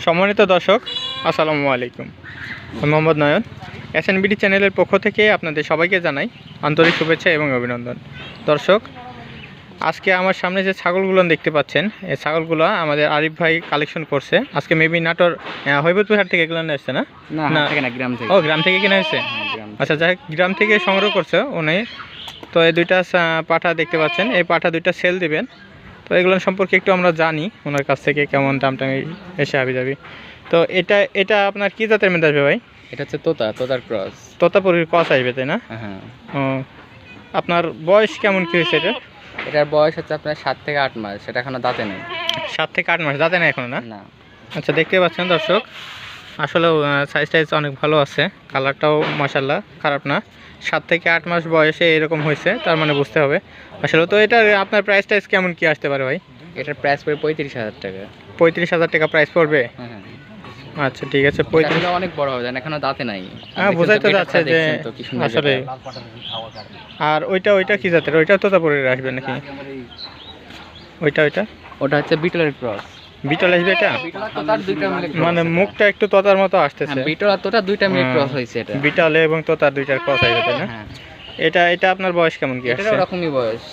সম্মানিত দর্শক, আসসালামু আলাইকুম। আমি মোহাম্মদ নয়ন, SNBD চ্যানেলের পক্ষ থেকে আপনাদের সবাইকে জানাই আন্তরিক শুভেচ্ছা এবং অভিনন্দন। দর্শক, আজকে আমার সামনে যে ছাগলগুলো দেখতে পাচ্ছেন, এই ছাগলগুলো আমাদের আরিফ ভাই কালেকশন করছে। আজকে মেবি নাটোর হৈবতপুর হাট থেকে এগুলো আসছে না? না, গ্রাম থেকে। ও, গ্রাম থেকে কিনে হয়েছে। আচ্ছা, যাই গ্রাম থেকে সংগ্রহ করছে উনি। তো এই দুইটা পাঠা দেখতে পাচ্ছেন, এই পাঠা দুইটা সেল দিবেন। তো এগুলো সম্পর্কে একটু আমরা জানি ওনার কাছ থেকে, কেমন দামটা এসে হাবি যাবি। তো এটা আপনার কি জাতের মধ্যে আসবে ভাই? এটা হচ্ছে তোতার ক্রস। তোতাপুরির ক্রস আসবে, তাই না? হ্যাঁ। ও, আপনার বয়স কেমন কি হয়েছে এটা? এটার বয়স হচ্ছে আপনার 7 থেকে 8 মাস। সেটা এখনো দাঁতে নেই। 7 থেকে 8 মাস, দাঁতে নেই এখনো না? না। আচ্ছা, দেখতে পাচ্ছেন দর্শক, আসলেও সাইজ অনেক ভালো আছে, কালারটাও মাশাআল্লাহ খারাপ না। 7 থেকে 8 মাস বয়সে এরকম হয়েছে, তার মানে বুঝতে হবে আসলে। তো এটার আপনার প্রাইস কেমন কি আসতে পারে ভাই? এটার প্রাইস পড়বে 35,000 টাকা। 35,000 টাকা প্রাইস পড়বে? হ্যাঁ। আচ্ছা, ঠিক আছে। 35 অনেক বড় হবে, জানেন এখনো দাঁতে নাই। হ্যাঁ, বোঝাই তো যাচ্ছে যে আসলে। আর ওইটা কি জাতের? ওইটা তোতাপুরির আসবে নাকি? ওটা হচ্ছে বিটলের ক্রস। বিটল আসবে এটা? মানে মুখটা একটু তোতার মতো আসতেছে। বিটল আর তোতা দুইটা মিলে ক্রস হয়েছে এটা। বিটল এবং তোতার দুইটার ক্রস আসবে, তাই না? হ্যাঁ। এটা আপনার বয়স কেমন কি আসছে? এটা ওরকমই বয়স।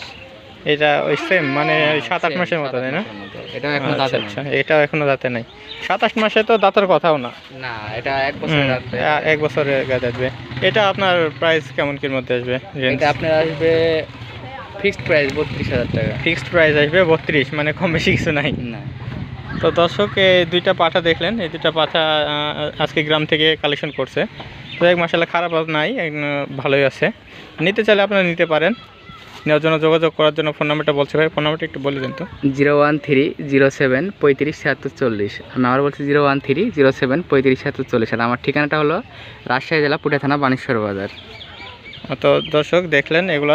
এটা ওই সেম, মানে 7-8 মাসের মতো, তাই না? এটা এখনো দাঁতে নাই। আচ্ছা, এটাও এখনো দাঁতে নাই। 7-8 মাসে তো দাঁতের কথাও না। না, এটা 1 বছর দাঁতে। 1 বছরের গায়ে আসবে। এটা আপনার প্রাইস কেমন কির মধ্যে আসবে? এটা আপনার আসবে ফিক্সড প্রাইস 32,000 টাকা। ফিক্সড প্রাইস আসবে 32, মানে কম বেশি কিছু নাই না। তো দর্শক, এই দুইটা পাঠা দেখলেন, এই দুইটা পাঠা আজকে গ্রাম থেকে কালেকশন করছে। তো এক মাশাআল্লাহ খারাপ নাই, ভালোই আছে। নিতে চাইলে আপনারা নিতে পারেন। নেওয়ার জন্য, যোগাযোগ করার জন্য ফোন নাম্বারটা বলছে ভাই, ফোন নাম্বারটা একটু বলে দিন তো। 01307 35 76 40। আমি আবার বলছি 01307 35 76 40। আর আমার ঠিকানাটা হলো রাজশাহী জেলা পুঠিয়া থানা বানেশ্বর বাজার। তো দর্শক দেখলেন, এগুলো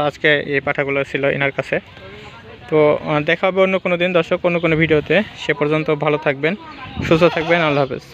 আজকে এই পাঠাগুলো ছিল এনার কাছে। তো দেখা হবে অন্য কোনো দিন দর্শক, অন্য কোনো ভিডিওতে। সে পর্যন্ত ভালো থাকবেন, সুস্থ থাকবেন। আল্লাহ হাফেজ।